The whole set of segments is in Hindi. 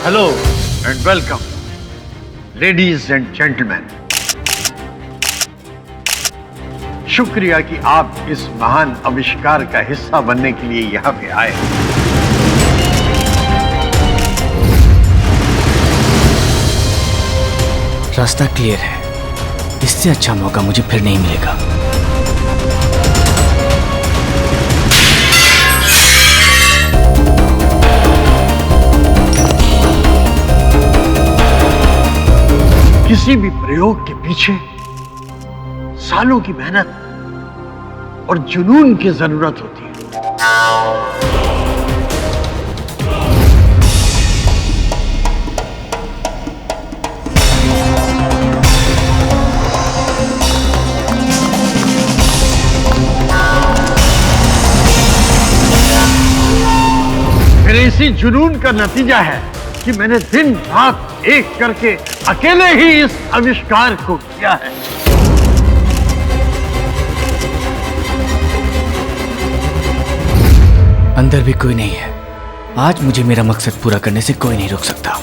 Hello and welcome ladies and gentleman. शुक्रिया कि आप इस महान आविष्कार का हिस्सा बनने के लिए यहां पे आए। रास्ता क्लियर है, इससे अच्छा मौका मुझे फिर नहीं मिलेगा। किसी भी प्रयोग के पीछे सालों की मेहनत और जुनून की जरूरत होती है। मेरे इसी जुनून का नतीजा है कि मैंने दिन रात एक करके अकेले ही इस आविष्कार को किया है। अंदर भी कोई नहीं है। आज मुझे मेरा मकसद पूरा करने से कोई नहीं रोक सकता।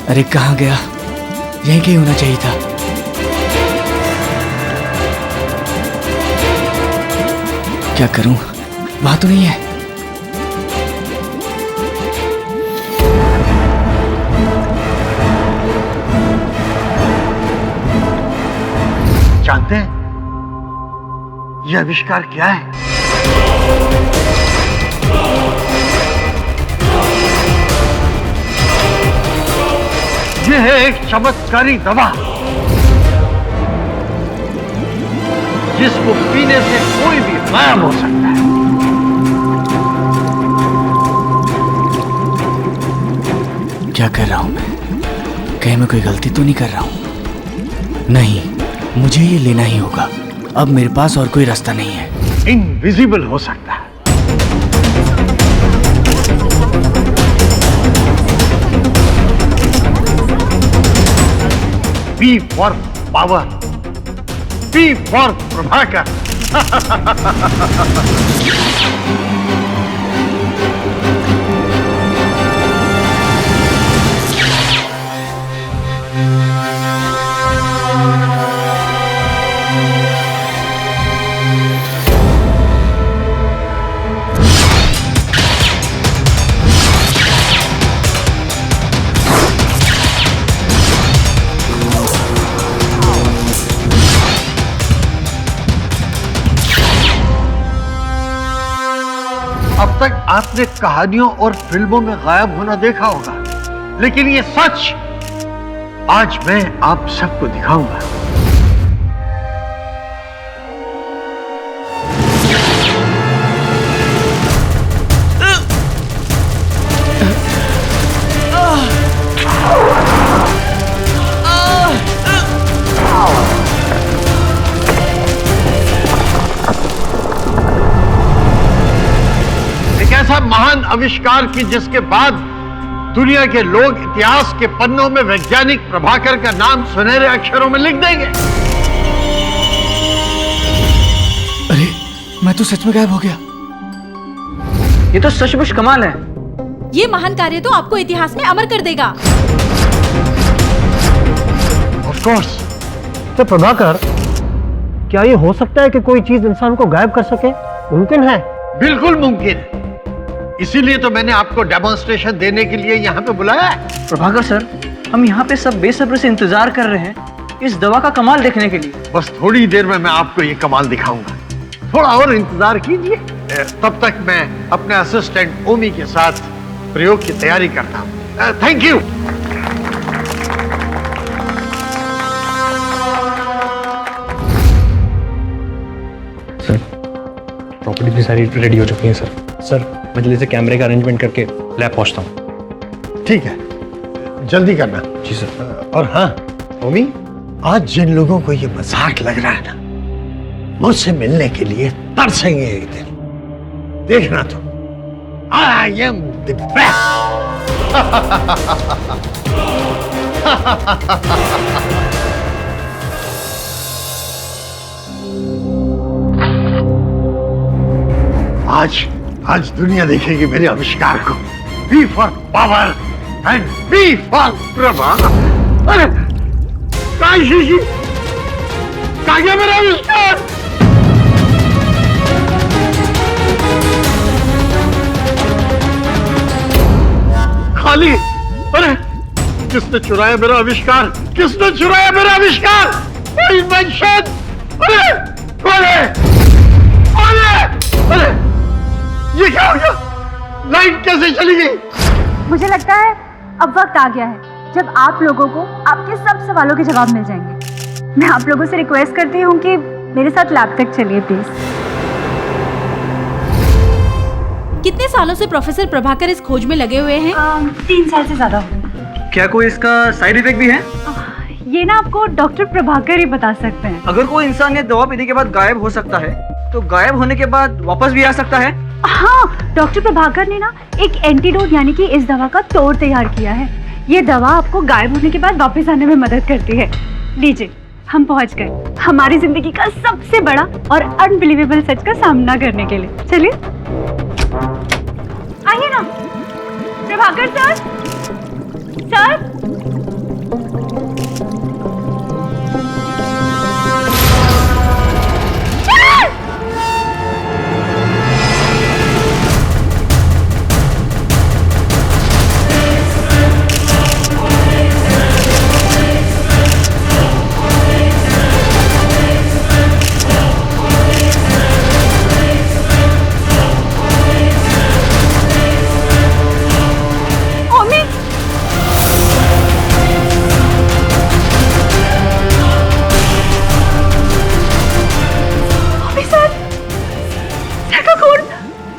अरे कहाँ गया? यहीं कहीं होना चाहिए था। क्या करूं? वहां तो नहीं है। जानते हैं यह आविष्कार क्या है? यह है एक चमत्कारी दवा जिसको पीने से कोई भी गायब हो सकता है। क्या कर रहा हूं मैं? कहीं मैं कोई गलती तो नहीं कर रहा हूं? नहीं, मुझे ये लेना ही होगा। अब मेरे पास और कोई रास्ता नहीं है। इनविजिबल हो सकता है। P for power, P for Prabhakar. अब तक आपने कहानियों और फिल्मों में गायब होना देखा होगा, लेकिन ये सच आज मैं आप सबको दिखाऊंगा। ऐसा महान आविष्कार की जिसके बाद दुनिया के लोग इतिहास के पन्नों में वैज्ञानिक प्रभाकर का नाम सुनहरे अक्षरों में लिख देंगे। अरे मैं तो सच में गायब हो गया। ये तो सचमुच कमाल है। ये महान कार्य तो आपको इतिहास में अमर कर देगा। Of course. तो प्रभाकर, क्या ये हो सकता है कि कोई चीज इंसान को गायब कर सके? मुमकिन है? बिल्कुल मुमकिन है। इसीलिए तो मैंने आपको डेमोन्स्ट्रेशन देने के लिए यहाँ पे बुलाया है। प्रभाकर सर, हम यहाँ पे सब बेसब्री से इंतजार कर रहे हैं इस दवा का कमाल देखने के लिए। बस थोड़ी देर में मैं आपको ये कमाल दिखाऊंगा। थोड़ा और इंतजार कीजिए। तब तक मैं अपने असिस्टेंट ओमी के साथ प्रयोग की तैयारी करता हूँ। Thank you. सर, प्रॉपर्टी भी सारी रेडी हो चुकी है सर। सर, मैं जल्दी से कैमरे का अरेंजमेंट करके लैब पहुंचता हूँ। ठीक है, जल्दी करना। जी सर। और हाँ ओमी, आज जिन लोगों को ये मजाक लग रहा है ना, मुझसे मिलने के लिए तरसेंगे एक दिन। देखना तो I am the best. आज दुनिया देखेगी मेरे आविष्कार को। B for power and B for Prabha. अरे शीशी कहाँ गया मेरा आविष्कार? खाली। अरे किसने चुराया मेरा आविष्कार? किसने चुराया मेरा आविष्कार? इन्वेंशन। अरे अरे अरे अरे ये क्या हो गया? लाइट कैसे चली गई? मुझे लगता है अब वक्त आ गया है जब आप लोगों को आपके सब सवालों के जवाब मिल जाएंगे। मैं आप लोगों से रिक्वेस्ट करती हूँ कि मेरे साथ लैब तक चलिए प्लीज। कितने सालों से प्रोफेसर प्रभाकर इस खोज में लगे हुए हैं? 3 साल से ज्यादा हो गए। क्या कोई इसका साइड इफेक्ट भी है? ये ना आपको डॉक्टर प्रभाकर ही बता सकते हैं। अगर कोई इंसान ये दवा पीने के बाद गायब हो सकता है तो गायब होने के बाद वापस भी आ सकता है? हाँ, डॉक्टर प्रभाकर ने ना एक एंटीडोट यानी कि इस दवा का तोड़ तैयार किया है। ये दवा आपको गायब होने के बाद वापस आने में मदद करती है। लीजिए, हम पहुंच गए हमारी जिंदगी का सबसे बड़ा और अनबिलीवेबल सच का सामना करने के लिए। चलिए आइए ना। Prabhakar sir, sir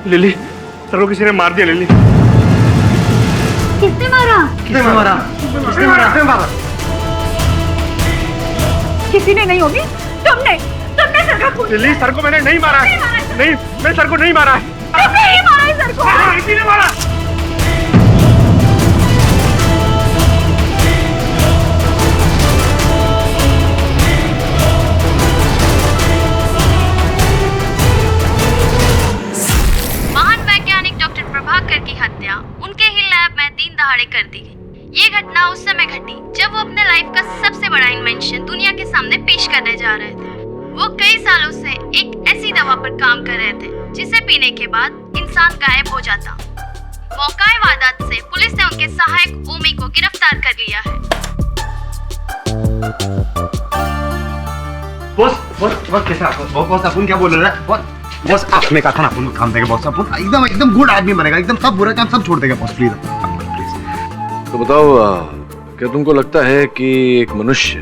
lily, sir को किसी ने मार दिया। लिली, किसने मारा? किसने मारा? किसने मारा? किसी ने नहीं होगी। तुमने सर का खून। लिली, सर को मैंने नहीं मारा है। नहीं, मैं सर को नहीं मारा है। तुमने ही मारा है सर को। किसी ने मारा। की हत्या उनके ही लैब में दिन दहाड़े कर दी गई। ये घटना उस समय घटी जब वो अपने लाइफ का सबसे बड़ा इन्वेंशन दुनिया के सामने पेश करने जा रहे थे। वो कई सालों से एक ऐसी दवा पर काम कर रहे थे जिसे पीने के बाद इंसान गायब हो जाता। मौकाए वारदात से पुलिस ने उनके सहायक ओमी को गिरफ्तार कर लिया है। बॉस कैसा? बॉस अपन क्या बोल रहे हैं? बॉस आपने कहा था ना अपन काम देगा। बॉस अपन एकदम गुड आदमी बनेगा। एकदम सब बुरा काम सब छोड़ देगा। Boss please please. तो बताओ, क्या तुमको लगता है कि एक मनुष्य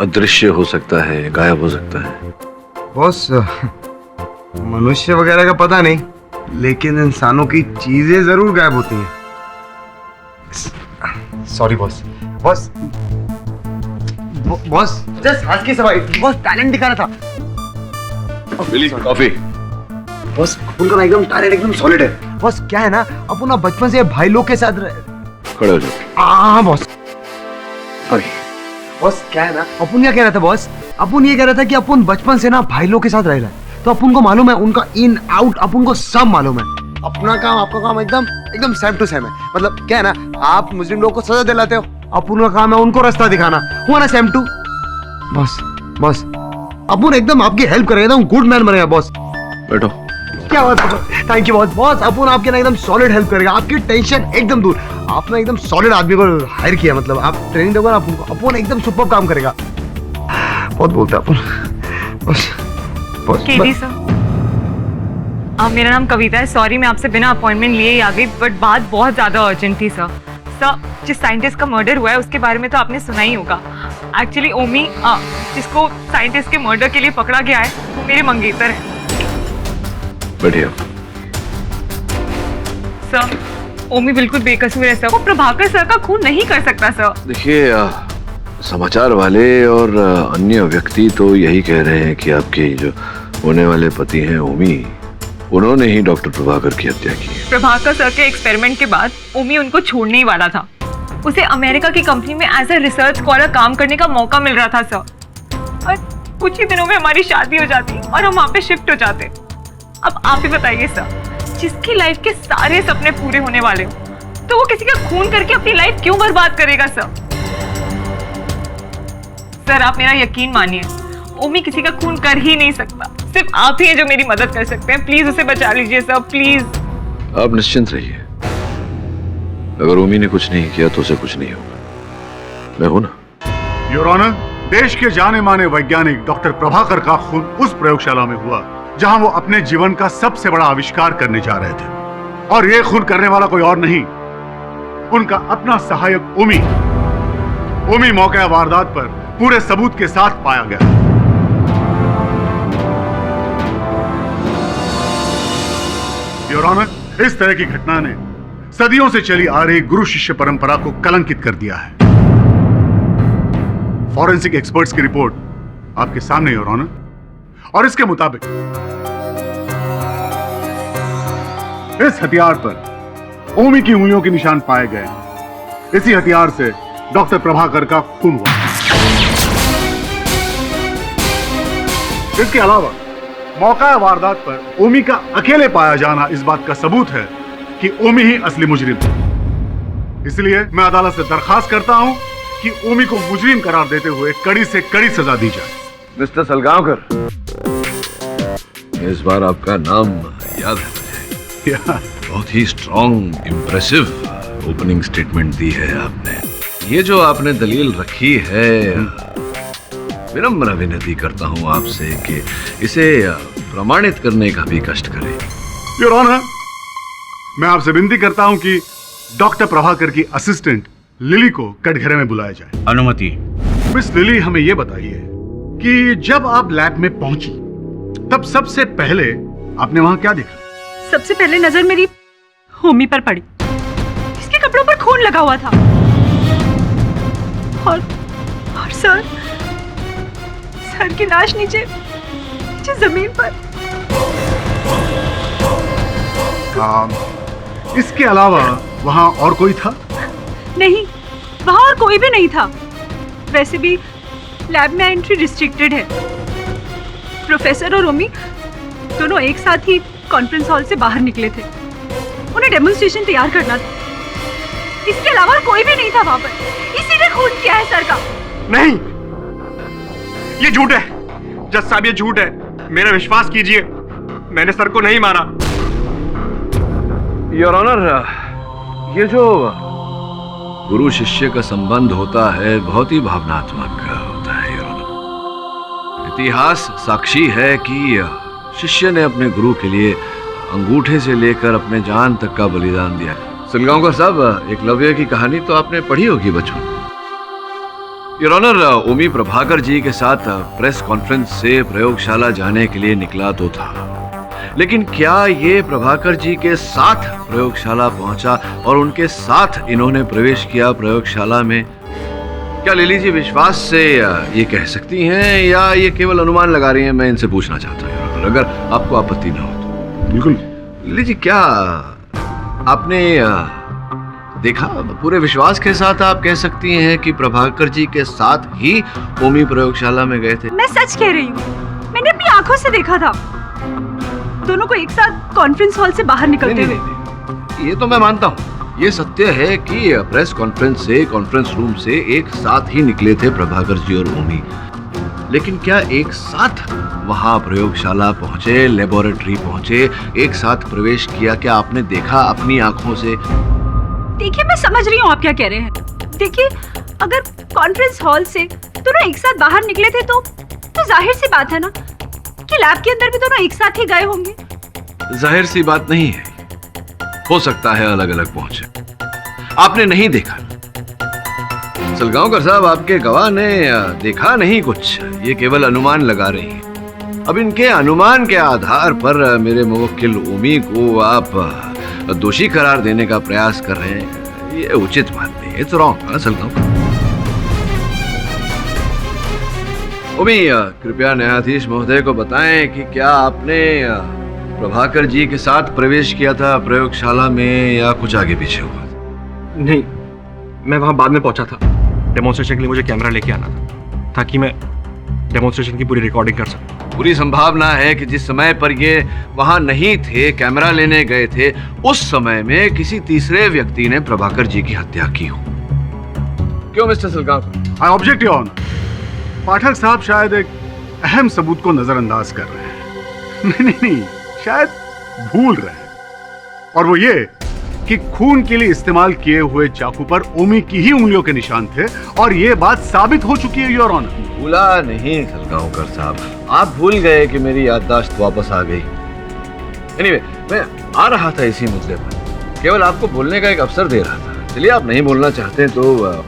अदृश्य हो सकता है, गायब हो सकता है? बॉस, मनुष्य वगैरह का पता नहीं, लेकिन इंसानों की चीजें जरूर गायब होती हैं। Sorry boss. बॉस जस्ट आज की सवाई। बॉस टैलेंट दिखा रहा था। बिली, कॉफी। बॉस उनका ना एकदम टैलेंट एकदम सॉलिड है। बॉस क्या है ना, अपन ना बचपन से भाई लोग के साथ खड़े हो जाओ। हाँ बॉस, सॉरी बॉस। क्या है ना, अपन क्या कह रहा था बॉस? अपन ये कह रहा था कि अपन बचपन से ना भाई लोग के साथ रह रहा है, तो अपन को मालूम है उनका इन आउट, अपन को सब मालूम है। अपना काम आपका काम एकदम सेम टू सेम है। मतलब क्या है ना, आप मुस्लिम लोग को सजा दिलाते हो, अपन का काम है उनको रास्ता दिखाना। हुआ ना सेम टू? बॉस अपन एकदम आपकी हेल्प करेगा, एकदम गुड मैन बनेगा बॉस। बैठो। क्या बात है, थैंक यू बॉस। अपन आपके ना एकदम सॉलिड हेल्प करेगा, आपकी टेंशन एकदम दूर। आपने एकदम सॉलिड आदमी को हायर किया, मतलब आप ट्रेनिंग दोगे ना अपन एकदम सुपर काम करेगा। बहुत बोलते अपन बॉस। केडी सर, मेरा नाम कविता है। सॉरी मैं आपसे बिना अपॉइंटमेंट लिए ही आ गई, बट बात बहुत ज़्यादा अर्जेंट थी सर। सर, जिस साइंटिस्ट का मर्डर हुआ है उसके बारे में तो आपने सुना ही होगा। एक्चुअली ओमी, जिसको साइंटिस्ट के मर्डर के लिए पकड़ा गया है, वो मेरे मंगेतर है। बढ़िया। सर, ओमी बिल्कुल बेकसूर है सर। वो प्रभाकर सर का खून नहीं कर सकता सर। देखिए, समाचार वाले और अन्य व्यक्ति तो यही कह रहे हैं कि आपके जो होने वाले पति हैं ओमी, उन्होंने ही डॉक्टर प्रभाकर की हत्या की है। प्रभाकर सर के एक्सपेरिमेंट के बाद ओमी उनको छोड़ने ही वाला था। उसे अमेरिका की कंपनी में एज ए रिसर्च स्कॉलर काम करने का मौका मिल रहा था सर। और कुछ ही दिनों में हमारी शादी हो जाती और हम वहाँ पे शिफ्ट हो जाते। अब आप ही बताइए सर, जिसकी लाइफ के सारे सपने पूरे होने वाले हो, तो वो किसी का खून करके अपनी लाइफ क्यों बर्बाद करेगा सर? सर आप मेरा यकीन मानिए, ओमी किसी का खून कर ही नहीं सकता। सिर्फ आप ही हैं जो मेरी मदद कर सकते हैं। प्लीज उसे बचा लीजिए सर, प्लीज। आप निश्चिंत रहिए, अगर ओमी ने कुछ नहीं किया तो उसे कुछ नहीं होगा। मैं हूं ना। योर ऑनर, देश के जाने माने वैज्ञानिक डॉक्टर प्रभाकर का खून उस प्रयोगशाला में हुआ जहां वो अपने जीवन का सबसे बड़ा आविष्कार करने जा रहे थे, और ये खून करने वाला कोई और नहीं, उनका अपना सहायक ओमी। ओमी मौके वारदात पर पूरे सबूत के साथ पाया गया। योर ऑनर, इस तरह की घटना ने सदियों से चली आ रही गुरु शिष्य परंपरा को कलंकित कर दिया है। फॉरेंसिक एक्सपर्ट्स की रिपोर्ट आपके सामने योर ऑनर, और इसके मुताबिक इस हथियार पर ओमी की उंगलियों के निशान पाए गए। इसी हथियार से डॉक्टर प्रभाकर का खून हुआ। इसके अलावा मौका वारदात पर ओमी का अकेले पाया जाना इस बात का सबूत है कि ओमी ही असली मुजरिम है। इसलिए मैं अदालत से दरखास्त करता हूं कि ओमी को मुजरिम करार देते हुए कड़ी से कड़ी सजा दी जाए। मिस्टर सलगांवकर, इस बार आपका नाम याद है मुझे। बहुत ही स्ट्रॉन्ग, इम्प्रेसिव ओपनिंग स्टेटमेंट दी है आपने। ये जो आपने दलील रखी है, विनम्र विनती करता हूं आपसे कि इसे प्रमाणित करने का भी कष्ट करें। योर ऑनर, मैं आपसे विनती करता हूं कि डॉक्टर प्रभाकर की असिस्टेंट लिली को कटघरे में बुलाया जाए। अनुमति। मिस लिली, हमें यह बताइए कि जब आप लैब में पहुंची तब सबसे पहले आपने वहां क्या देखा? सबसे पहले नजर मेरी ओमी पर पड़ी। इसके कपड़ों पर खून लगा हुआ था, और सर की लाश नीचे जमीन पर। इसके अलावा वहां और कोई था? नहीं, वहां और कोई भी नहीं था। वैसे भी लैब में एंट्री रिस्ट्रिक्टेड है। प्रोफेसर और ओमी दोनों एक साथ ही कॉन्फ्रेंस हॉल से बाहर निकले थे। उन्हें डेमोन्स्ट्रेशन तैयार करना था। इसके अलावा कोई भी नहीं था वहां पर। इसीलिए खून किया है सर का। नहीं, ये झूठ है जज साहब, ये झूठ है। मेरा विश्वास कीजिए, मैंने सर को नहीं मारा। योर ऑनर, ये जो गुरु शिष्य का संबंध होता है बहुत ही भावनात्मक होता है योर ऑनर। इतिहास साक्षी है कि शिष्य ने अपने गुरु के लिए अंगूठे से लेकर अपने जान तक का बलिदान दिया। सलगांवकर साहब, एकलव्य की कहानी तो आपने पढ़ी होगी बचपन। योर ऑनर, ओमी प्रभाकर जी के साथ प्रेस कॉन्फ्रेंस से प्रयोगशाला जाने के लिए निकला तो था, लेकिन क्या ये प्रभाकर जी के साथ प्रयोगशाला पहुंचा और उनके साथ इन्होंने प्रवेश किया प्रयोगशाला में? क्या लिली जी विश्वास से ये कह सकती हैं या ये केवल अनुमान लगा रही हैं? मैं इनसे पूछना चाहता हूँ, अगर आपको आपत्ति ना हो तो। बिल्कुल। लिली जी, क्या आपने देखा? पूरे विश्वास के साथ आप कह सकती हैं कि प्रभाकर जी के साथ ही ओमी प्रयोगशाला में गए थे? मैं सच कह रही हूँ, मैंने अपनी आंखों से देखा था दोनों को एक साथ कॉन्फ्रेंस हॉल से बाहर निकलते हुए। ये तो मैं मानता हूँ, ये सत्य है कि प्रेस कॉन्फ्रेंस से, कॉन्फ्रेंस रूम से एक साथ ही निकले थे प्रभाकर जी और ओमी, लेकिन क्या एक साथ वहां प्रयोगशाला पहुंचे, लेबोरेटरी पहुंचे, एक साथ प्रवेश किया? क्या आपने देखा अपनी आंखों से? देखिए, मैं समझ रही हूँ आप क्या कह रहे हैं। देखिए, अगर कॉन्फ्रेंस हॉल से दोनों एक साथ बाहर निकले थे तो जाहिर सी बात है ना कि लैब के अंदर भी दोनों एक साथ ही गए होंगे। जाहिर सी बात नहीं है, हो सकता है अलग अलग पहुंचे। आपने नहीं देखा। सलगांवकर साहब, आपके गवाह ने देखा नहीं कुछ, ये केवल अनुमान लगा रही हैं। अब इनके अनुमान के आधार पर मेरे मुवक्किल ओमी को आप दोषी करार देने का प्रयास कर रहे हैं, ये उचित बात नहीं है। It's wrong Salgaonkar. ओमी, कृपया न्यायाधीश महोदय को बताएं कि क्या आपने प्रभाकर जी के साथ प्रवेश किया था प्रयोगशाला में या कुछ आगे पीछे हुआ? नहीं, मैं वहां बाद में पहुंचा था। डेमोन्स्ट्रेशन के लिए मुझे कैमरा लेके आना था ताकि मैं डेमोन्स्ट्रेशन की पूरी रिकॉर्डिंग कर सकूं। पूरी संभावना है कि जिस समय पर ये वहां नहीं थे, कैमरा लेने गए थे, उस समय में किसी तीसरे व्यक्ति ने प्रभाकर जी की हत्या की हो। क्यों mister Salgaon? I object your honour. Pathak साहब शायद एक अहम सबूत को नजरअंदाज कर रहे हैं। नहीं, शायद भूल रहे हैं। और वो ये कि खून के लिए इस्तेमाल किए हुए चाकू पर ओमी की ही उंगलियों के निशान थे और ये बात साबित हो चुकी है योर ऑनर। भूला नहीं सलगांवकर साहब, आप भूल गए कि मेरी याददाश्त वापस आ गई। एनीवे, मैं आ रहा था इसी मुद्दे पर, केवल आपको बोलने का एक अवसर दे रहा था। चलिए, आप नहीं बोलना चाहते तो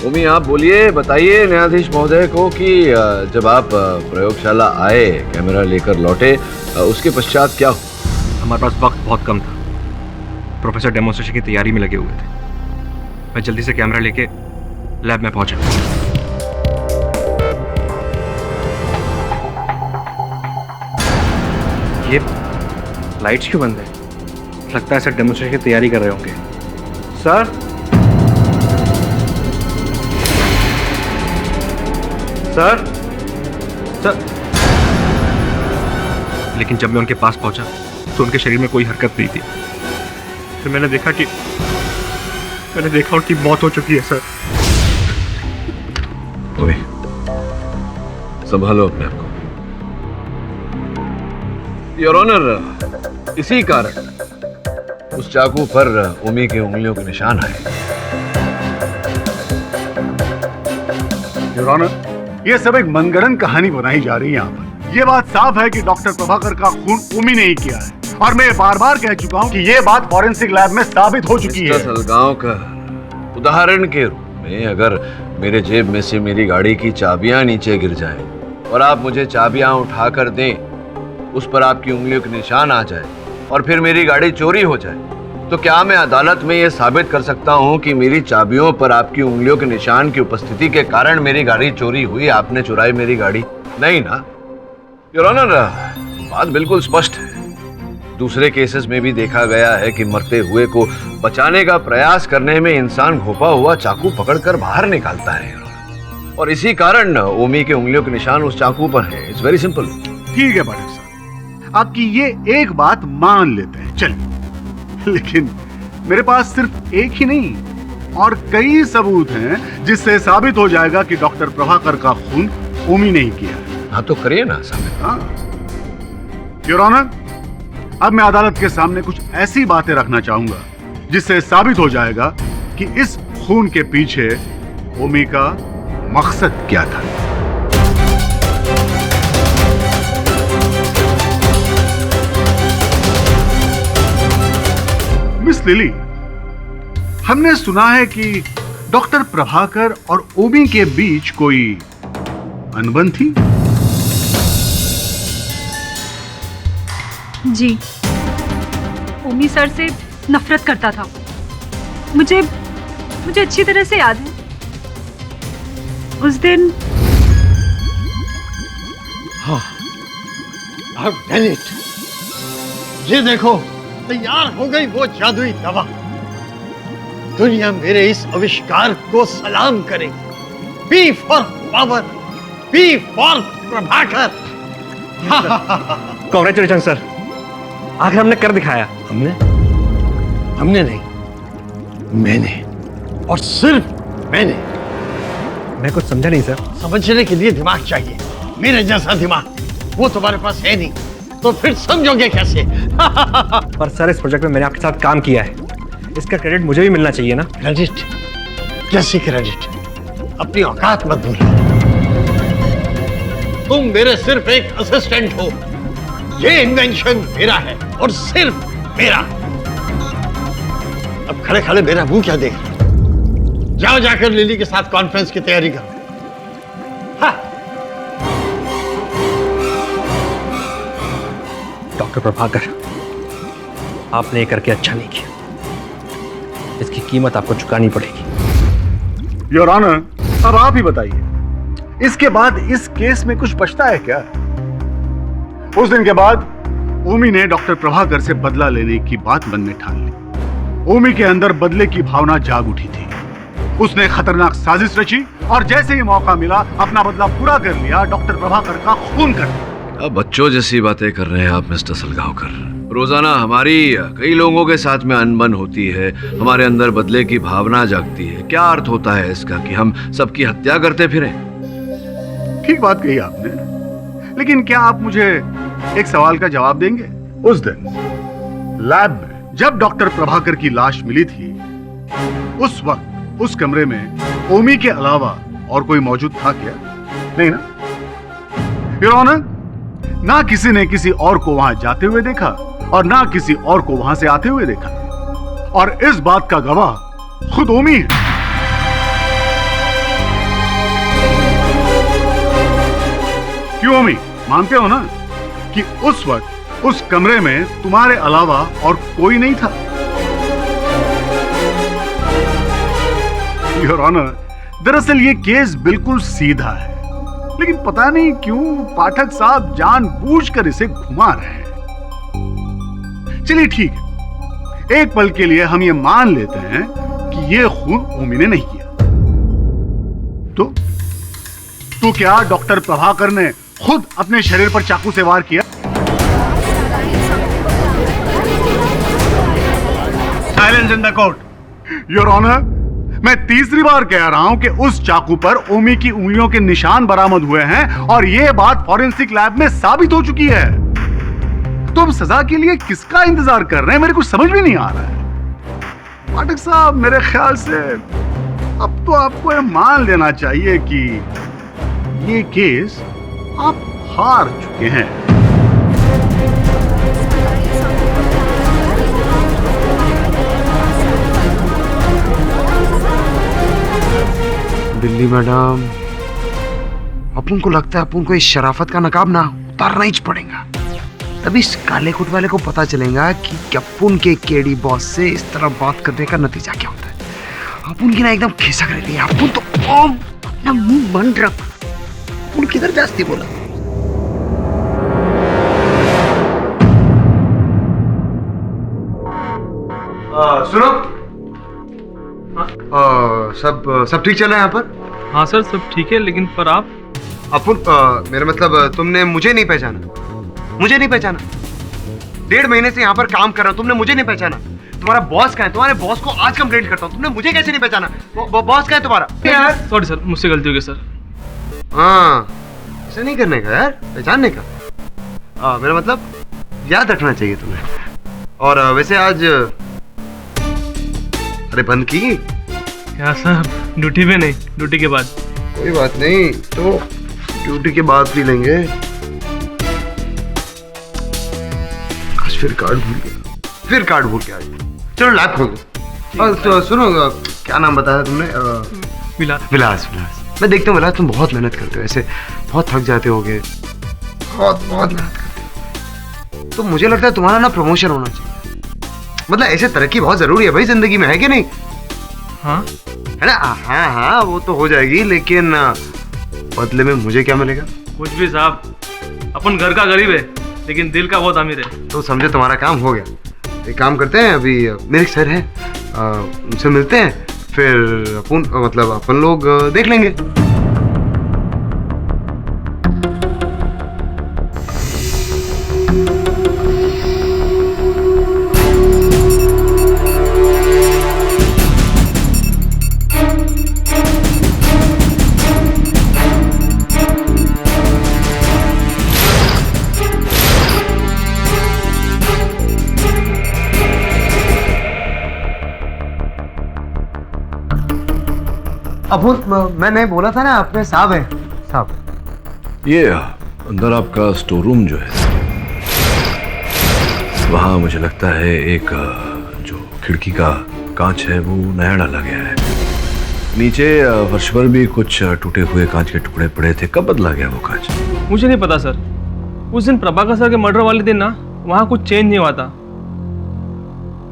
ओमी आप बोलिए, बताइए न्यायाधीश महोदय को कि जब आप प्रयोगशाला आए, कैमरा लेकर लौटे, उसके पश्चात क्या हुआ? हमारे पास वक्त बहुत कम था। प्रोफेसर डेमोन्स्ट्रेशन की तैयारी में लगे हुए थे। मैं जल्दी से कैमरा लेके लैब में पहुंचा। ये लाइट्स क्यों बंद है? लगता है सर डेमोन्स्ट्रेशन की तैयारी कर रहे होंगे। Sir, sir, sir. लेकिन जब मैं उनके पास पहुंचा तो उनके शरीर में कोई हरकत नहीं थी। फिर मैंने देखा उनकी मौत हो चुकी है सर। ओए, संभालो अपने आप को। योर ऑनर, इसी कारण उस चाकू पर ओमी की उंगलियों के निशान आए। योर ऑनर, ये सब एक मनगढ़ंत कहानी बनाई जा रही है यहाँ पर। ये बात साफ है कि डॉक्टर प्रभाकर का खून ओमी ने ही किया है और मैं बार बार कह चुका हूँ कि ये बात फॉरेंसिक लैब में साबित हो चुकी है। सलगांव का उदाहरण के रूप में, अगर मेरे जेब में से मेरी गाड़ी की चाबियां नीचे गिर जाएं और आप मुझे चाबियां उठाकर दें, उस पर आपकी उंगलियों के निशान आ जाए और फिर मेरी गाड़ी चोरी हो जाए, तो क्या मैं अदालत में यह साबित कर सकता हूं कि मेरी चाबियों पर आपकी उंगलियों के निशान की उपस्थिति के कारण मेरी गाड़ी चोरी हुई, आपने चुराई मेरी गाड़ी? नहीं ना योर ऑनर, बात बिल्कुल स्पष्ट है। दूसरे केसेस में भी देखा गया है कि मरते हुए को बचाने का प्रयास करने में इंसान घोपा हुआ चाकू पकड़कर बाहर निकालता है और इसी कारण ओमी के उंगलियों के निशान उस चाकू पर है। It's very simple. ठीक है पाठक साहब, आपकी ये एक बात मान लेते हैं, चलिए। लेकिन मेरे पास सिर्फ एक ही नहीं और कई सबूत हैं जिससे साबित हो जाएगा कि डॉक्टर प्रभाकर का खून ओमी ने ही किया है। हाँ तो करिए ना साबित। हाँ योर ऑनर, अब मैं अदालत के सामने कुछ ऐसी बातें रखना चाहूंगा जिससे साबित हो जाएगा कि इस खून के पीछे ओमी का मकसद क्या था। मिस लिली, हमने सुना है कि डॉक्टर प्रभाकर और ओमी के बीच कोई अनबन थी। जी, ओमी सर से नफरत करता था। मुझे अच्छी तरह से याद है उस दिन। हाँ, I've done it. ये देखो, तैयार हो गई वो जादुई दवा। दुनिया मेरे इस आविष्कार को सलाम करेगी। B for power, B for Prabhakar. Congratulation sir, आखिर हमने कर दिखाया। हमने नहीं, मैंने, और सिर्फ मैंने। मैं कुछ समझा नहीं सर। समझने के लिए दिमाग चाहिए, मेरे जैसा दिमाग। वो तुम्हारे पास है नहीं, तो फिर समझोगे कैसे? पर सर, इस प्रोजेक्ट में मैंने आपके साथ काम किया है, इसका क्रेडिट मुझे भी मिलना चाहिए ना। क्रेडिट? कैसी क्रेडिट? अपनी औकात मत भूलो। तुम मेरे सिर्फ एक असिस्टेंट हो। ये इन्वेंशन मेरा है और सिर्फ मेरा। अब खड़े खड़े मेरा मुंह क्या देख रहे हो? जाओ जाकर लिली के साथ कॉन्फ्रेंस की तैयारी करो। डॉक्टर प्रभाकर, आपने ये करके अच्छा नहीं किया। इसकी कीमत आपको चुकानी पड़ेगी। योर ऑनर, अब आप ही बताइए, इसके बाद इस केस में कुछ बचता है क्या? उस दिन के बाद ओमी ने डॉक्टर प्रभाकर से बदला लेने की बात मन में ठान ली। ओमी के अंदर बदले की भावना जाग उठी थी। उसने खतरनाक साजिश रची और जैसे ही मौका मिला अपना बदला पूरा कर लिया, डॉक्टर प्रभाकर का खून कर दिया। अब बच्चों जैसी बातें कर रहे हैं आप मिस्टर सलगांवकर। रोजाना हमारी कई लोगों के साथ में अनबन होती है, हमारे अंदर बदले की भावना जागती है। क्या अर्थ होता है इसका कि हम सबकी हत्या करते फिरें? ठीक बात कही आपने, लेकिन क्या आप मुझे एक सवाल का जवाब देंगे? उस दिन लैब में जब डॉक्टर प्रभाकर की लाश मिली थी, उस वक्त उस कमरे में ओमी के अलावा और कोई मौजूद था क्या? नहीं ना? योर ऑनर, ना किसी ने किसी और को वहां जाते हुए देखा और ना किसी और को वहां से आते हुए देखा, और इस बात का गवाह खुद ओमी है। क्यों ओमी, मानते हो ना कि उस वक्त उस कमरे में तुम्हारे अलावा और कोई नहीं था? योर ऑनर, दरअसल ये केस बिल्कुल सीधा है, लेकिन पता नहीं क्यों पाठक साहब जानबूझकर इसे घुमा रहे हैं। चलिए ठीक है, एक पल के लिए हम ये मान लेते हैं कि ये खून ओमी ने नहीं किया। तो क्या डॉक्टर प्रभाकर ने खुद अपने शरीर पर चाकू से वार किया? Silence in the court. Your honour, मैं तीसरी बार कह रहा हूं कि उस चाकू पर ओमी की उंगलियों के निशान बरामद हुए हैं और यह बात फॉरेंसिक लैब में साबित हो चुकी है। तो अब सजा के लिए किसका इंतजार कर रहे हैं, मेरे कुछ समझ भी नहीं आ रहा है। पाठक साहब, मेरे ख्याल से अब तो आपको यह मान लेना चाहिए कि ये केस आप हार चुके हैं। दिल्ली मैडम, अपन को लगता है अपन को इस शराफत का नकाब ना उतारना ही पड़ेगा, तभी इस काले कोट वाले को पता चलेगा कि अपन के केडी बॉस से इस तरह बात करने का नतीजा क्या होता है। अपन की ना एकदम खिसक रही है। अपन तो अपना मुंह बंद रख, अपन किधर जास्ती बोला। सुनो, सब ठीक चल रहा है यहाँ पर? हाँ सर, सब ठीक है, लेकिन पर आप अपन मेरा मतलब तुमने मुझे नहीं पहचाना? मुझे नहीं पहचाना? 1.5 महीने से यहाँ पर काम कर रहा हूँ, तुमने मुझे नहीं पहचाना? तुम्हारा बॉस कहाँ है? तुम्हारे बॉस को आज कंप्लेंट करता हूँ, तुमने मुझे कैसे नहीं पहचाना? बॉस कहाँ है तुम्हारा? यार सॉरी सर, मुझसे गलती हो गई सर। हाँ, ऐसे नहीं करने का यार, पहचानने का। मेरा मतलब याद रखना चाहिए तुम्हें। और वैसे आज अरे बंद की क्या सर? ड्यूटी पे नहीं, ड्यूटी के बाद। कोई बात नहीं, तो ड्यूटी के बाद पी लेंगे। आज फिर कार्ड भूल गया, चलो लैब खोल दो। तो सुनो, क्या नाम बताया तुमने? विलास। मैं देखता हूँ विलास, तुम बहुत मेहनत करते हो, ऐसे बहुत थक जाते होगे, बहुत मेहनत करते हो। तो मुझे लगता है तुम्हारा ना प्रमोशन होना चाहिए। मतलब ऐसे तरक्की बहुत जरूरी है भाई जिंदगी में, है कि नहीं? हाँ है ना? हाँ, वो तो हो जाएगी, लेकिन बदले में मुझे क्या मिलेगा? कुछ भी साहब, अपन घर का गरीब है लेकिन दिल का बहुत अमीर है। तो समझे तुम्हारा काम हो गया। एक काम करते हैं, अभी मेरे एक सर है, उनसे मिलते हैं, फिर अपन लोग देख लेंगे। मैंने बोला था ना, अपने साहब है साहब। ये अंदर आपका स्टोर रूम जो है, वहाँ मुझे लगता है एक जो खिड़की का कांच है वो नया डाला गया है। नीचे फर्श पर भी कुछ टूटे हुए कांच के टुकड़े पड़े थे। कब बदला गया वो कांच? मुझे नहीं पता सर। उस दिन प्रभाकर सर के मर्डर वाले दिन ना वहाँ कुछ चेंज नहीं हुआ था।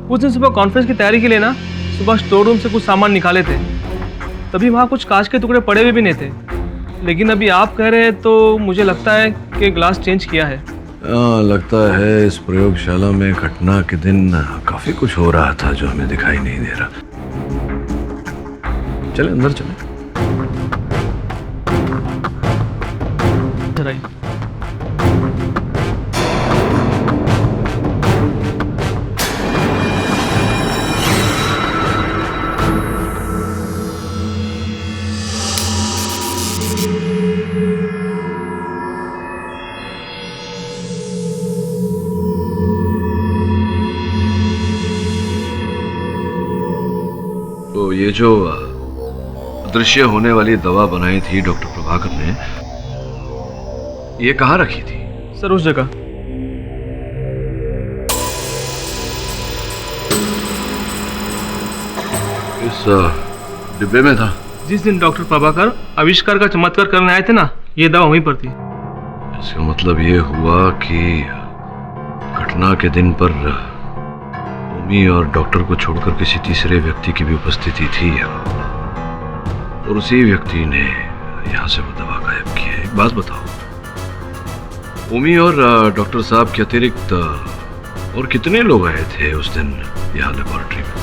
उस दिन सुबह कॉन्फ्रेंस की तैयारी के लिए ना सुबह स्टोर रूम से कुछ सामान निकाले थे, तभी वहाँ कुछ कांच के टुकड़े पड़े हुए भी नहीं थे। लेकिन अभी आप कह रहे हैं तो मुझे लगता है कि ग्लास चेंज किया है। लगता है इस प्रयोगशाला में घटना के दिन काफी कुछ हो रहा था जो हमें दिखाई नहीं दे रहा। चले अंदर चले। तो ये जो अदृश्य होने वाली दवा बनाई थी डॉक्टर प्रभाकर ने, ये कहाँ रखी थी? सर उस जगह। इस डिब्बे में था। जिस दिन डॉक्टर प्रभाकर आविष्कार का चमत्कार करने आए थे ना, ये दवा वहीं पर थी। इसका मतलब ये हुआ कि घटना के दिन पर उमी और डॉक्टर को छोड़कर किसी तीसरे व्यक्ति की भी उपस्थिति थी और उसी व्यक्ति ने यहाँ से वो दवा गायब की है। एक बात बताओ, उमी और डॉक्टर साहब के अतिरिक्त और कितने लोग आए थे उस दिन यहाँ लेबोरेटरी में?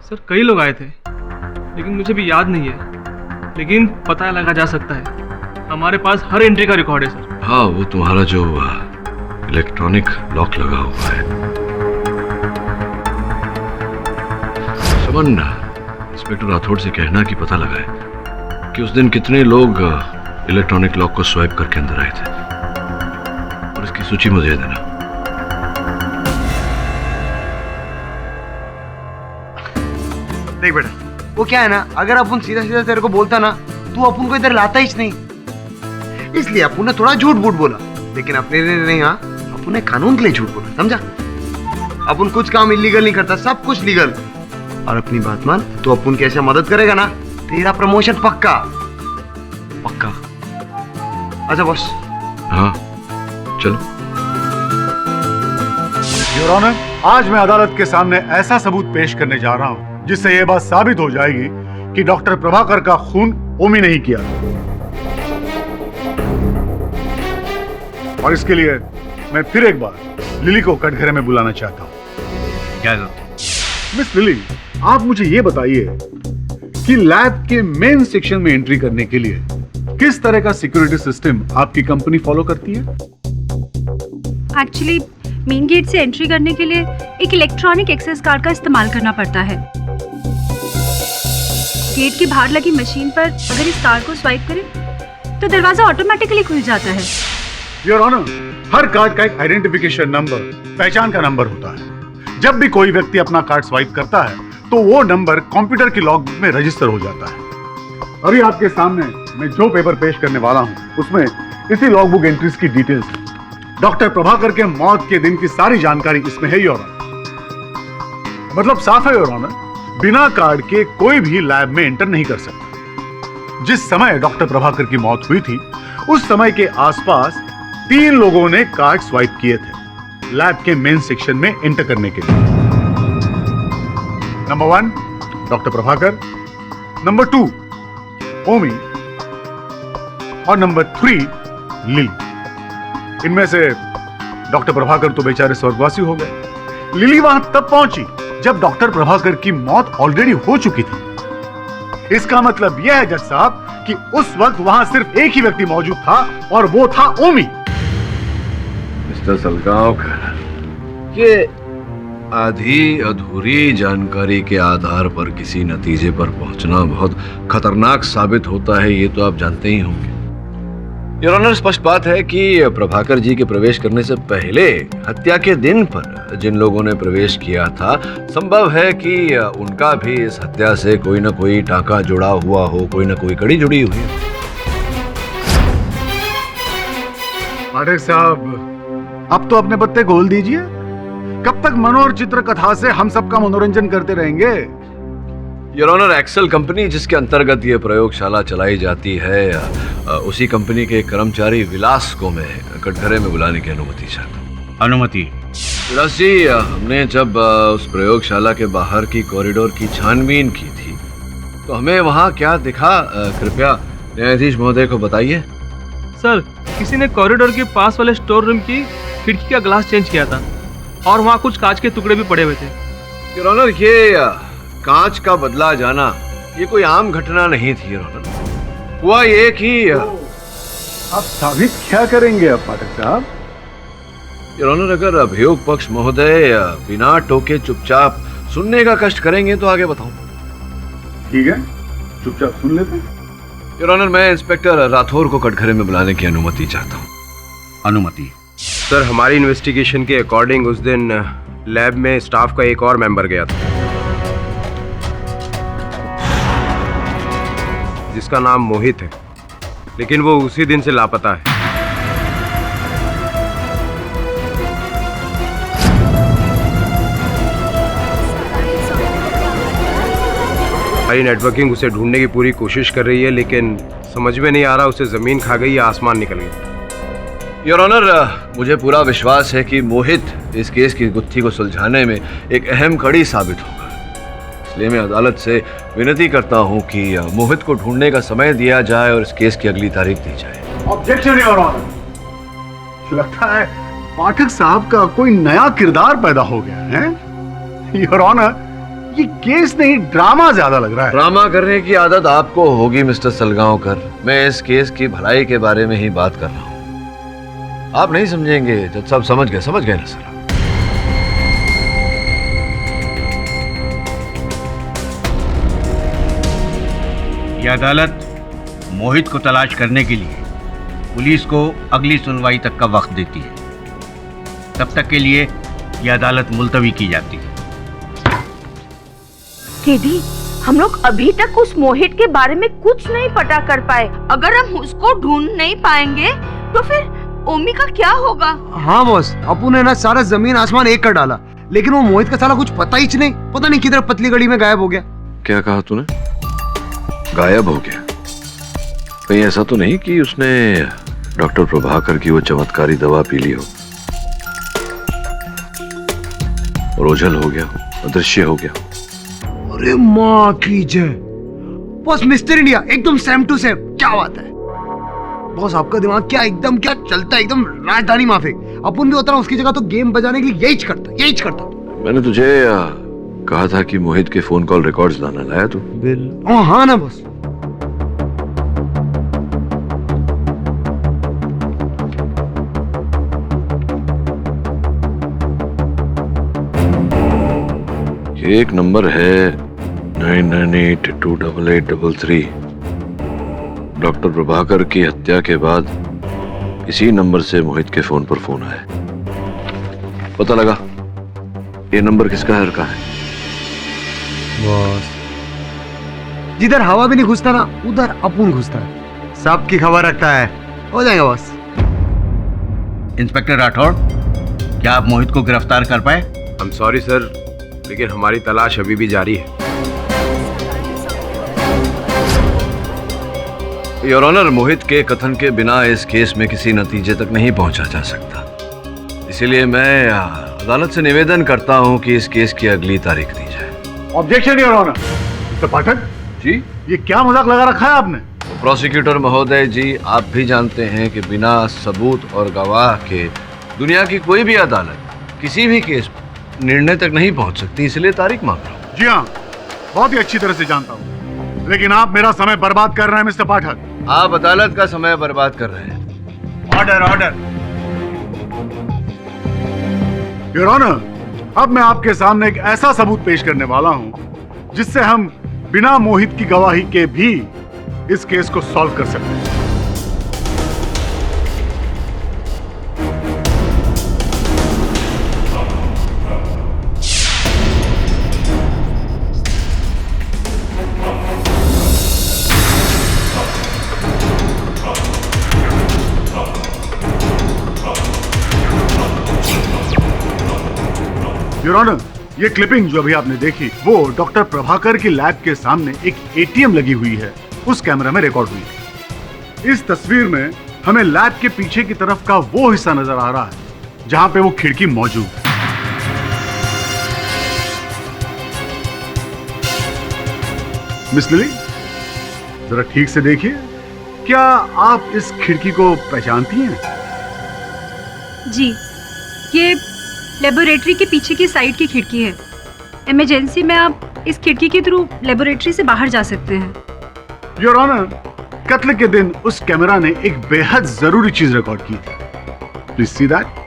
सर कई लोग आए थे, लेकिन मुझे भी याद नहीं है, लेकिन पता लगा जा सकता है। हमारे पास हर एंट्री का रिकॉर्ड है सर। हाँ, वो तुम्हारा जो इलेक्ट्रॉनिक लॉक लगा हुआ है। समन, इंस्पेक्टर राठौड़ से कहना कि पता लगाए कि उस दिन कितने लोग इलेक्ट्रॉनिक लॉक को स्वाइप करके अंदर आए थे, और इसकी सूची मुझे देना। देख बेटा, वो क्या है ना, अगर अपन सीधा सीधा तेरे को बोलता ना, तू अपन को इधर लाता ही नहीं। इसलिए अपन ने थोड़ा झूठ बूठ बोला, लेकिन अपने लिए नहीं। हाँ, अपन ने कानून के लिए झूठ बोला, समझा? अपन कुछ काम इलीगल नहीं करता, सब कुछ लीगल। और अपनी बात मान, तो अपन कैसे मदद करेगा ना, तेरा प्रमोशन पक्का पक्का। अच्छा बॉस। हाँ चलो। योर ऑनर, आज मैं अदालत के सामने ऐसा सबूत पेश करने जा रहा हूं जिससे यह बात साबित हो जाएगी कि डॉक्टर प्रभाकर का खून ओमी नहीं किया। और इसके लिए मैं फिर एक बार लिली को कटघरे में बुलाना चाहता हूं। क्या मिस लिली, आप मुझे ये बताइए कि लैब के मेन सेक्शन में एंट्री करने के लिए किस तरह का सिक्योरिटी सिस्टम आपकी कंपनी फॉलो करती है? एक्चुअली मेन गेट से एंट्री करने के लिए एक इलेक्ट्रॉनिक एक्सेस कार्ड का इस्तेमाल करना पड़ता है। गेट के बाहर लगी मशीन पर अगर इस कार्ड को स्वाइप करें तो दरवाजा ऑटोमेटिकली खुल जाता है। योर ऑनर, हर कार्ड का एक आइडेंटिफिकेशन नंबर, पहचान का नंबर होता है। जब भी कोई व्यक्ति अपना कार्ड स्वाइप करता है तो वो नंबर कंप्यूटर की लॉगबुक में रजिस्टर हो जाता है। अभी आपके सामने मैं जो पेपर पेश करने वाला हूं, उसमें इसी लॉगबुक एंट्रीज की डिटेल्स है। डॉक्टर प्रभाकर के मौत के दिन की सारी जानकारी इसमें है योर ऑनर। मतलब साफ है योर ऑनर, बिना कार्ड के कोई भी लैब में एंटर नहीं कर सकता। जिस समय डॉक्टर प्रभाकर की मौत हुई थी, उस समय के आसपास 3 लोगों ने कार्ड स्वाइप किए थे लैब के मेन सेक्शन में एंटर करने के लिए। नंबर 1 डॉक्टर प्रभाकर, नंबर 2 ओमी और नंबर 3 लिली। इनमें से डॉक्टर प्रभाकर तो बेचारे स्वर्गवासी हो गए। लिली वहां तब पहुंची जब डॉक्टर प्रभाकर की मौत ऑलरेडी हो चुकी थी। इसका मतलब यह है जज साहब कि उस वक्त वहां सिर्फ एक ही व्यक्ति मौजूद था और वो था ओमी। मिस्टर सलगांवकर, ये आधी अधूरी जानकारी के आधार पर किसी नतीजे पर पहुंचना बहुत खतरनाक साबित होता है, ये तो आप जानते ही होंगे। योर ऑनर, स्पष्ट बात है कि प्रभाकर जी के प्रवेश करने से पहले हत्या के दिन पर जिन लोगों ने प्रवेश किया था, संभव है कि उनका भी इस हत्या से कोई ना कोई टांका जुड़ा हुआ हो, कोई ना कोई कड़ी जुड़ी हुई हो। पाठक साहब, अब तो अपने पत्ते खोल दीजिए। कब तक मनोहर चित्र कथा से हम सबका मनोरंजन करते रहेंगे? योर ऑनर, एक्सेल कंपनी जिसके अंतर्गत ये प्रयोगशाला चलाई जाती है, उसी कंपनी के कर्मचारी विलास को मैं कटघरे में बुलाने की अनुमति चाहता हूँ। अनुमति? विलास जी, हमने जब उस प्रयोगशाला के बाहर की कॉरिडोर की छानबीन की थी तो हमें वहाँ क्या दिखा, कृपया न्यायाधीश महोदय को बताइए। सर, किसी ने कॉरिडोर के पास वाले स्टोर रूम की खिड़की का ग्लास चेंज किया था और वहाँ कुछ कांच के टुकड़े भी पड़े हुए थे। योर ऑनर, ये कांच का बदला जाना ये कोई आम घटना नहीं थी योर ऑनर। हुआ ये कि आप साबित क्या करेंगे अब पाठक साहब? योर ऑनर, अगर अभियोग पक्ष महोदय बिना टोके चुपचाप सुनने का कष्ट करेंगे तो आगे बताऊं। ठीक है, चुपचाप सुन लेते हैं। योर ऑनर, मैं इंस्पेक्टर राठौर को कटघरे में बुलाने की अनुमति चाहता हूँ। अनुमति? सर, हमारी इन्वेस्टिगेशन के अकॉर्डिंग उस दिन लैब में स्टाफ का एक और मेंबर गया था जिसका नाम मोहित है, लेकिन वो उसी दिन से लापता है। हमारी नेटवर्किंग उसे ढूंढने की पूरी कोशिश कर रही है, लेकिन समझ में नहीं आ रहा उसे जमीन खा गई या आसमान निकल गई। योर ऑनर, मुझे पूरा विश्वास है कि मोहित इस केस की गुत्थी को सुलझाने में एक अहम कड़ी साबित होगा। इसलिए मैं अदालत से विनती करता हूं कि मोहित को ढूंढने का समय दिया जाए और इस केस की अगली तारीख दी जाए। Objection your honour. लगता है पाठक साहब का कोई नया किरदार पैदा हो गया है। योर ऑनर, ये केस नहीं ड्रामा ज्यादा लग रहा है। ड्रामा करने की आदत आपको होगी मिस्टर सलगांवकर। मैं इस केस की भलाई के बारे में ही बात कर रहा हूँ। आप नहीं समझेंगे जज साहब। समझ गए ना सर। यह अदालत मोहित को तलाश करने के लिए पुलिस को अगली सुनवाई तक का वक्त देती है। तब तक के लिए यह अदालत मुलतवी की जाती है। केडी, हम लोग अभी तक उस मोहित के बारे में कुछ नहीं पता कर पाए। अगर हम उसको ढूंढ नहीं पाएंगे तो फिर ओमी का क्या होगा? हाँ बॉस, अपू ने ना सारा जमीन आसमान एक कर डाला, लेकिन वो मोहित का साला कुछ पता ही नहीं। पता नहीं किधर पतली गली में गायब हो गया। क्या कहा तूने? गायब हो गया? कहीं ऐसा तो नहीं कि उसने डॉक्टर प्रभाकर की वो चमत्कारी दवा पी ली हो और ओझल हो गया हो, अदृश्य हो गया हो? अरे माँ की जय बॉस, मिस्टर इंडिया एकदम सेम टू सेम। क्या बात है बॉस, आपका दिमाग क्या चलता है, एकदम राजधानी माफिक। अपन भी होता ना उसकी जगह तो गेम बजाने के लिए यही करता। मैंने तुझे कहा था कि मोहित के फोन कॉल रिकॉर्ड्स लाना, लाया तू? हाँ ना बॉस। ये एक नंबर है 99828833। डॉक्टर प्रभाकर की हत्या के बाद इसी नंबर से मोहित के फोन पर फोन आया। पता लगा ये नंबर किसका है? बॉस, जिधर हवा भी नहीं घुसता ना उधर अपुन घुसता है। सबकी खबर रखता है। हो जाएगा बॉस। इंस्पेक्टर राठौड़, क्या आप मोहित को गिरफ्तार कर पाए? I'm sorry सर, लेकिन हमारी तलाश अभी भी जारी है। योर ऑनर, मोहित के कथन के बिना इस केस में किसी नतीजे तक नहीं पहुंचा जा सकता। इसीलिए मैं अदालत से निवेदन करता हूं कि इस केस की अगली तारीख दी जाए। Objection your honour. Mister Pathak ji, ये क्या मजाक लगा रखा है आपने? प्रोसिक्यूटर महोदय जी, आप भी जानते हैं कि बिना सबूत और गवाह के दुनिया की कोई भी अदालत किसी भी केस पर निर्णय तक नहीं पहुंच सकती। इसलिए तारीख मांग रहा हूं। जी हाँ, बहुत ही अच्छी तरह से जानता हूँ, लेकिन आप मेरा समय बर्बाद कर रहे हैं मिस्टर पाठक। आप अदालत का समय बर्बाद कर रहे हैं। ऑर्डर। योर ऑनर, अब मैं आपके सामने एक ऐसा सबूत पेश करने वाला हूं जिससे हम बिना मोहित की गवाही के भी इस केस को सॉल्व कर सकते हैं। योर ऑनर, ये क्लिपिंग जो अभी आपने देखी वो डॉक्टर प्रभाकर की लैब के सामने एक एटीएम लगी हुई है, उस कैमरा में रिकॉर्ड हुई थी। इस तस्वीर में हमें लैब के पीछे की तरफ का वो हिस्सा नजर आ रहा है जहां पे वो खिड़की मौजूद है। मिस लिली, जरा ठीक से देखिए, क्या आप इस खिड़की को पहचानती हैं? जी, ये लेबोरेटरी के पीछे की साइड की खिड़की है। इमरजेंसी में आप इस खिड़की के थ्रू लेबोरेटरी से बाहर जा सकते हैं। योर ऑनर, कत्ल के दिन उस कैमरा ने एक बेहद जरूरी चीज रिकॉर्ड की थी। Please see that.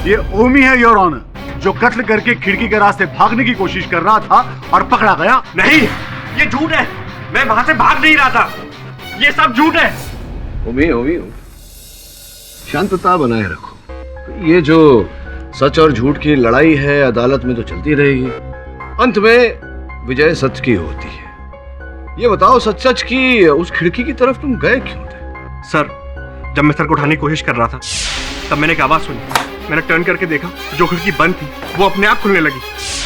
ये ओमी है योर ऑनर, जो कत्ल करके खिड़की के रास्ते भागने की कोशिश कर रहा था और पकड़ा गया। नहीं, ये झूठ है। मैं वहां से भाग नहीं रहा था। ये सब झूठ है। ओमी ओमी, शांतता बनाए रखो। ये जो सच और झूठ की लड़ाई है अदालत में तो चलती रहेगी, अंत में विजय सच की होती है। ये बताओ, सच सच की उस खिड़की की तरफ तुम गए क्यों थे? सर, जब मैं सर को उठाने की कोशिश कर रहा था तब मैंने एक आवाज सुनी। मैंने टर्न करके देखा, जो खिड़की बंद थी वो अपने आप खुलने लगी।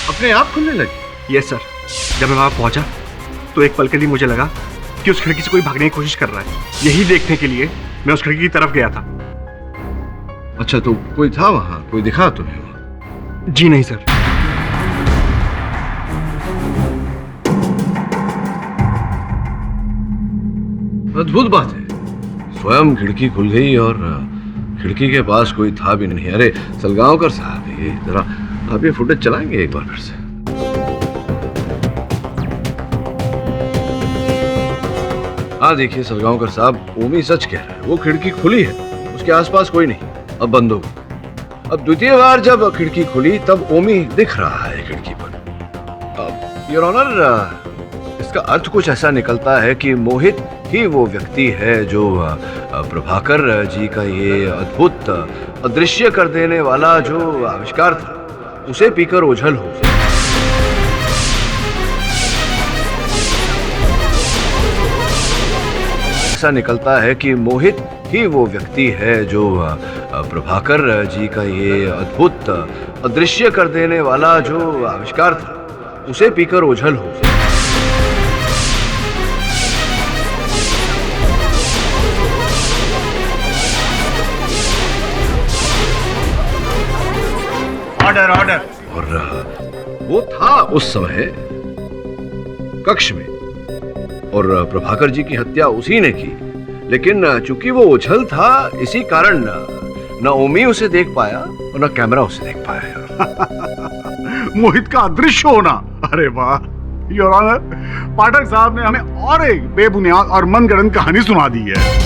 अपने आप खुलने लगी? Yes sir. जब मैं वहां पहुंचा तो एक पल के लिए मुझे लगा कि उस खिड़की से कोई भागने की कोशिश कर रहा है। यही देखने के लिए मैं उस खिड़की की तरफ गया था। अच्छा, तो कोई था वहां? कोई दिखा तुम्हें वहां? जी नहीं सर। अद्भुत बात है, स्वयं खिड़की खुल गई और खिड़की के पास कोई था भी नहीं। अरे सलगांवकर साहब, ये जरा आप ये फुटेज चलाएंगे एक बार फिर से? हाँ देखिए सलगांवकर साहब, ओमी सच कह रहा है। वो खिड़की खुली है, उसके आसपास कोई नहीं, अब बंद हो गई। अब द्वितीय बार जब खिड़की खुली तब ओमी दिख रहा है खिड़की पर। योर ऑनर, इसका अर्थ कुछ ऐसा निकलता है कि मोहित ही वो व्यक्ति है जो प्रभाकर जी का ये अद्भुत अदृश्य कर देने वाला जो आविष्कार था उसे पीकर ओझल हो। ऐसा निकलता है कि मोहित ही वो व्यक्ति है जो प्रभाकर जी का ये अद्भुत अदृश्य कर देने वाला जो आविष्कार था उसे पीकर ओझल हो। Order order. और वो था उस समय कक्ष में और प्रभाकर जी की हत्या उसी ने की, लेकिन चूंकि वो उछल था इसी कारण न ओमी उसे देख पाया और न कैमरा उसे देख पाया। मोहित का अदृश्य होना, अरे वाह योर ऑनर, पाठक साहब ने हमें और एक बेबुनियाद और मनगढ़ंत कहानी सुना दी है।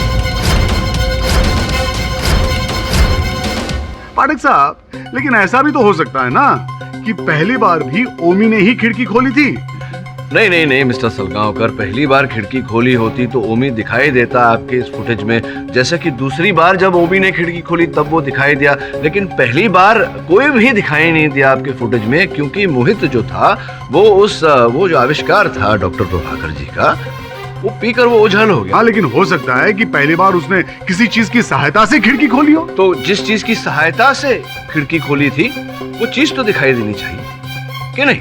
पाठक साहब, लेकिन ऐसा भी तो हो सकता है ना कि पहली बार भी ओमी ने ही खिड़की खोली थी। नहीं नहीं नहीं मिस्टर सलगांवकर, पहली बार खिड़की खोली होती तो ओमी दिखाई देता आपके इस फुटेज में, जैसे कि दूसरी बार जब ओमी ने खिड़की खोली तब वो दिखाई दिया, लेकिन पहली बार कोई भी दिखाई नहीं दिया आपके फुटेज में, क्योंकि मोहित जो था वो जो आविष्कार था डॉक्टर प्रभाकर जी का, वो पीकर वो ओझल हो गया। हाँ, लेकिन हो सकता है कि पहली बार उसने किसी चीज की सहायता से खिड़की खोली हो। तो जिस चीज की सहायता से खिड़की खोली थी वो चीज तो दिखाई देनी चाहिए कि नहीं?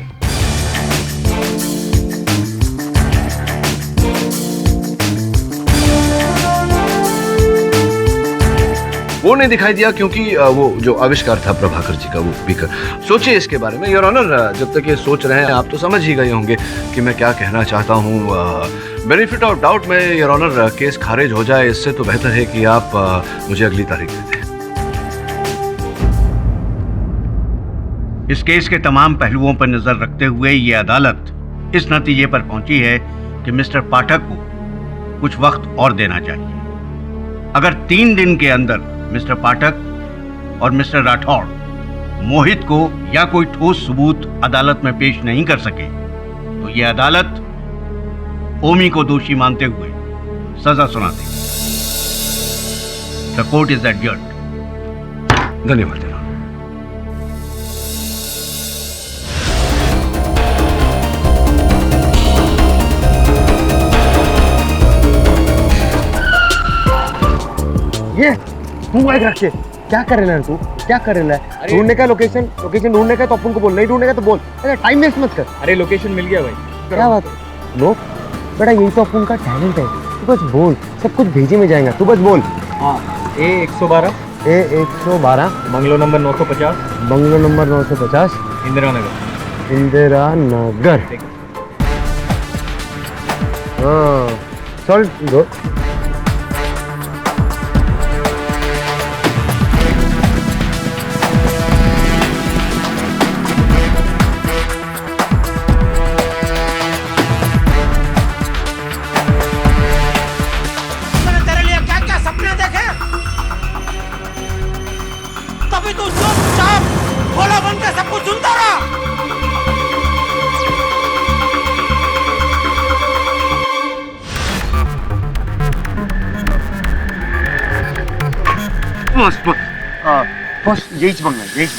वो नहीं दिखाई दिया क्योंकि वो जो आविष्कार था प्रभाकर जी का वो पीकर। सोचिए इसके बारे में योर ऑनर, जब तक ये सोच रहे हैं आप तो समझ ही गए होंगे कि मैं क्या कहना चाहता हूँ। बेनिफिट ऑफ डाउट में योर ऑनर केस खारिज हो जाए, इससे तो बेहतर है कि आप मुझे अगली तारीख दे दें। इस केस के तमाम पहलुओं पर नजर रखते हुए ये अदालत इस नतीजे पर पहुंची है कि मिस्टर पाठक को कुछ वक्त और देना चाहिए। अगर 3 दिन के अंदर मिस्टर पाठक और मिस्टर राठौड़ मोहित को या कोई ठोस सबूत अदालत में पेश नहीं कर सके तो ये अदालत ओमी को दोषी मानते हुए सजा सुना देगी। The court is adjourned. धन्यवाद। ये तू माइक रख के क्या कर रहा है तू? क्या कर रहा है? ढूंढने का लोकेशन ढूंढने का तो अपन को बोल, नहीं ढूंढने का तो बोल। अरे टाइम वेस्ट मत कर। अरे लोकेशन मिल गया भाई। क्या बात है? लो बेटा, यही तो अपन का टैलेंट है। बस बोल, सब कुछ भेजे में जाएगा, तू बस बोल। हाँ, A112 A112 bungalow number 950 bungalow number 950 Indira Nagar. Indira Nagar. हाँ चल दो। तेरे लिए क्या क्या सपने देखे, तभी तू चुपचाप भोला बन के सब कुछ सुनता रहा। बस बस बस यहीच बंगला है, यहीच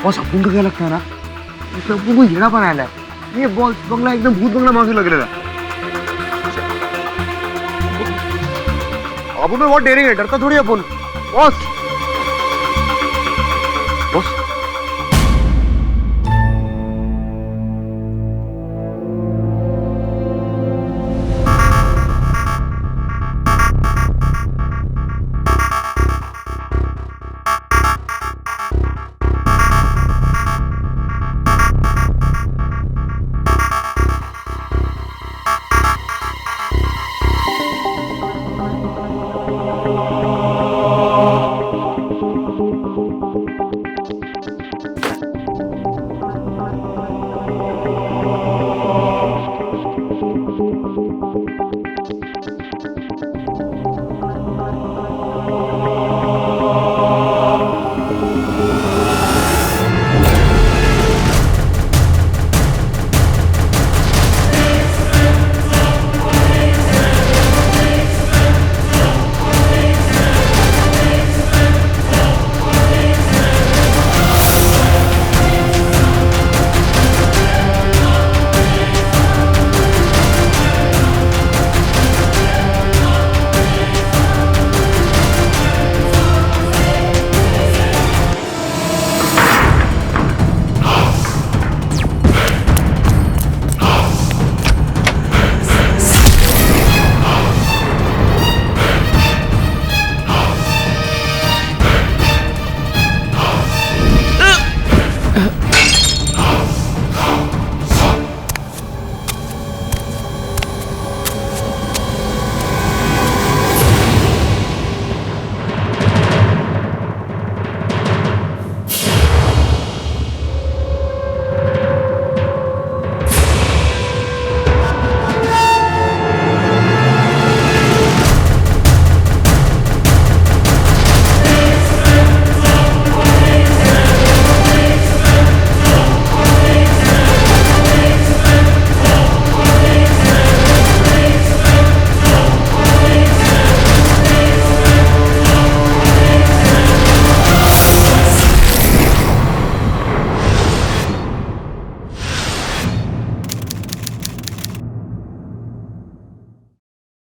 बस। अपन को क्या लगता है ना, अपन को हीरा बनाया है ये बॉस बंगला, एकदम भूत बंगला मांगे लग रहा था। अपन में बहुत डेरिंग है, डरता थोड़ी अपन बॉस।